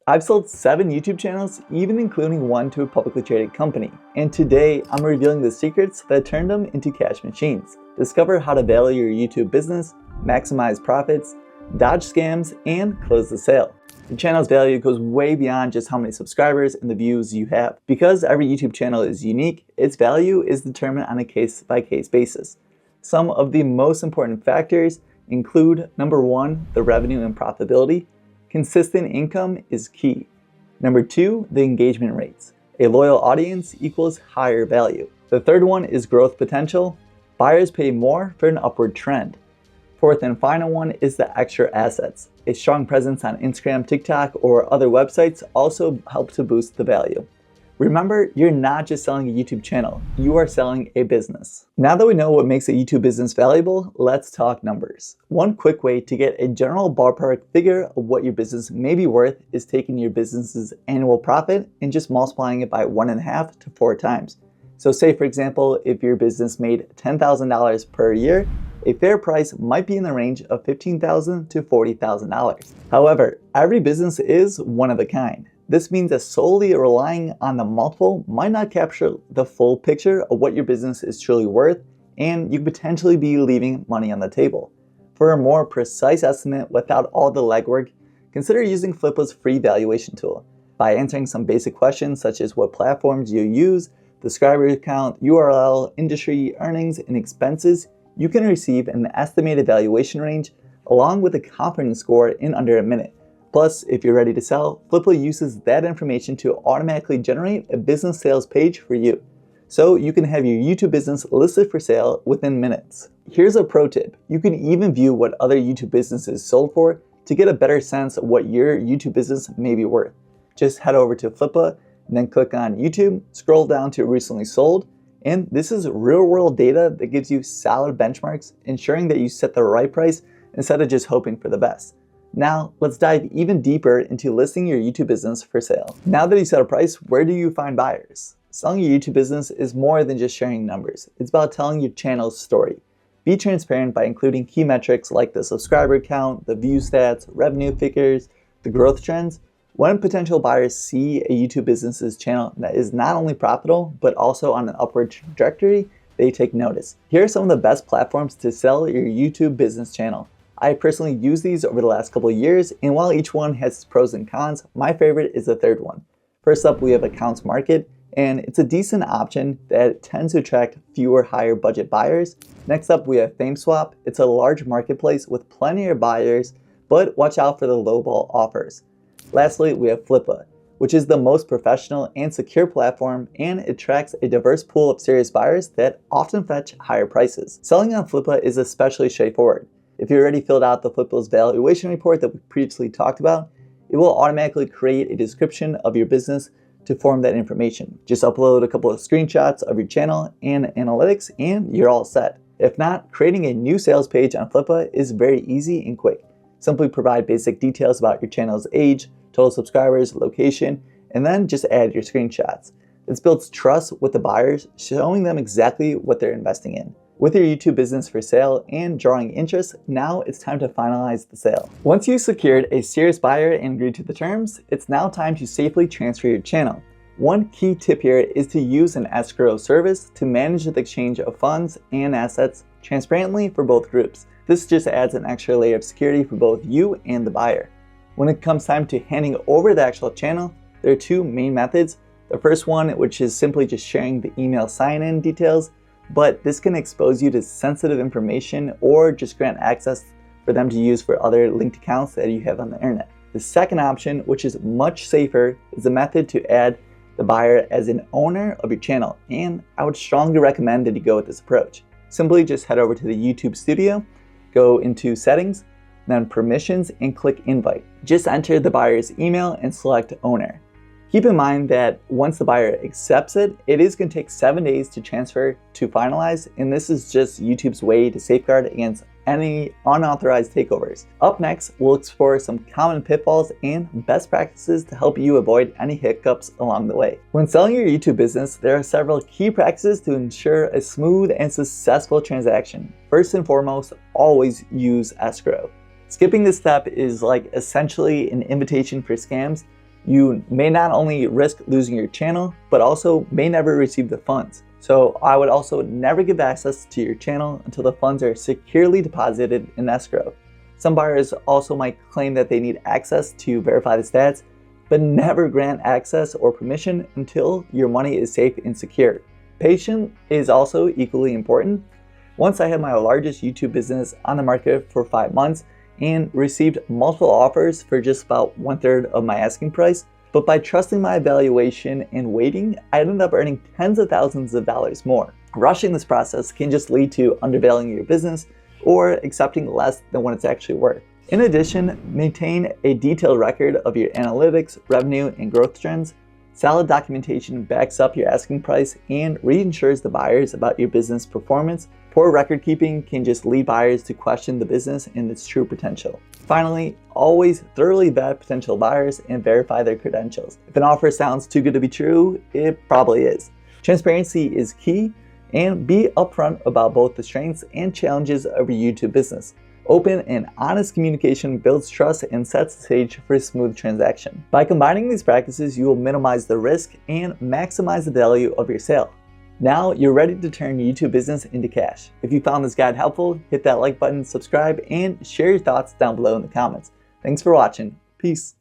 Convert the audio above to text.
I've sold 7 YouTube channels, even including one to a publicly traded company. And today, I'm revealing the secrets that turned them into cash machines. Discover how to value your YouTube business, maximize profits, dodge scams, and close the sale. Your channel's value goes way beyond just how many subscribers and the views you have. Because every YouTube channel is unique, its value is determined on a case-by-case basis. Some of the most important factors include number 1, the revenue and profitability. Consistent income is key. Number 2, the engagement rates. A loyal audience equals higher value. The third one is growth potential. Buyers pay more for an upward trend. Fourth and final one is the extra assets. A strong presence on Instagram, TikTok, or other websites also help to boost the value. Remember, you're not just selling a YouTube channel, you are selling a business. Now that we know what makes a YouTube business valuable, let's talk numbers. One quick way to get a general ballpark figure of what your business may be worth is taking your business's annual profit and just multiplying it by 1.5 to 4 times. So say for example, if your business made $10,000 per year, a fair price might be in the range of $15,000 to $40,000. However, every business is one of a kind. This means that solely relying on the multiple might not capture the full picture of what your business is truly worth, and you could potentially be leaving money on the table. For a more precise estimate without all the legwork, consider using Flippa's free valuation tool. By answering some basic questions such as what platforms you use, subscriber count, URL, industry, earnings, and expenses, you can receive an estimated valuation range along with a confidence score in under a minute. Plus, if you're ready to sell, Flippa uses that information to automatically generate a business sales page for you. So you can have your YouTube business listed for sale within minutes. Here's a pro tip. You can even view what other YouTube businesses sold for to get a better sense of what your YouTube business may be worth. Just head over to Flippa and then click on YouTube, scroll down to recently sold, and this is real world data that gives you solid benchmarks, ensuring that you set the right price instead of just hoping for the best. Now, let's dive even deeper into listing your YouTube business for sale. Now that you set a price, where do you find buyers? Selling your YouTube business is more than just sharing numbers. It's about telling your channel's story. Be transparent by including key metrics like the subscriber count, the view stats, revenue figures, the growth trends. When potential buyers see a YouTube business's channel that is not only profitable, but also on an upward trajectory, they take notice. Here are some of the best platforms to sell your YouTube business channel. I personally used these over the last couple of years, and while each one has its pros and cons, my favorite is the third one. First up, we have Accounts Market, and it's a decent option that tends to attract fewer higher budget buyers. Next up, we have FameSwap. It's a large marketplace with plenty of buyers, but watch out for the lowball offers. Lastly, we have Flippa, which is the most professional and secure platform, and it attracts a diverse pool of serious buyers that often fetch higher prices. Selling on Flippa is especially straightforward. If you already filled out the Flippa's valuation report that we previously talked about, it will automatically create a description of your business to form that information. Just upload a couple of screenshots of your channel and analytics and you're all set. If not, creating a new sales page on Flippa is very easy and quick. Simply provide basic details about your channel's age, total subscribers, location, and then just add your screenshots. This builds trust with the buyers, showing them exactly what they're investing in. With your YouTube business for sale and drawing interest, now it's time to finalize the sale. Once you've secured a serious buyer and agreed to the terms, it's now time to safely transfer your channel. One key tip here is to use an escrow service to manage the exchange of funds and assets transparently for both groups. This just adds an extra layer of security for both you and the buyer. When it comes time to handing over the actual channel, there are 2 main methods. The first one, which is simply just sharing the email sign-in details, but this can expose you to sensitive information or just grant access for them to use for other linked accounts that you have on the internet. The second option, which is much safer, is the method to add the buyer as an owner of your channel, and I would strongly recommend that you go with this approach. Simply just head over to the YouTube studio, go into settings, then permissions, and click invite. Just enter the buyer's email and select owner. Keep in mind that once the buyer accepts it, it is going to take 7 days to transfer to finalize, and this is just YouTube's way to safeguard against any unauthorized takeovers. Up next, we'll explore some common pitfalls and best practices to help you avoid any hiccups along the way. When selling your YouTube business, there are several key practices to ensure a smooth and successful transaction. First and foremost, always use escrow. Skipping this step is like essentially an invitation for scams. You may not only risk losing your channel, but also may never receive the funds. So I would also never give access to your channel until the funds are securely deposited in escrow. Some buyers also might claim that they need access to verify the stats, but never grant access or permission until your money is safe and secure. Patience is also equally important. Once I had my largest YouTube business on the market for 5 months and received multiple offers for just about 1/3 of my asking price, but by trusting my valuation and waiting, I ended up earning tens of thousands of dollars more. Rushing this process can just lead to undervaluing your business or accepting less than what it's actually worth. In addition, maintain a detailed record of your analytics, revenue, and growth trends. Solid documentation backs up your asking price and reassures the buyers about your business performance. Poor record keeping can just lead buyers to question the business and its true potential. Finally, always thoroughly vet potential buyers and verify their credentials. If an offer sounds too good to be true, it probably is. Transparency is key, and be upfront about both the strengths and challenges of your YouTube business. Open and honest communication builds trust and sets the stage for a smooth transaction. By combining these practices, you will minimize the risk and maximize the value of your sale. Now you're ready to turn your YouTube business into cash. If you found this guide helpful, hit that like button, subscribe, and share your thoughts down below in the comments. Thanks for watching. Peace.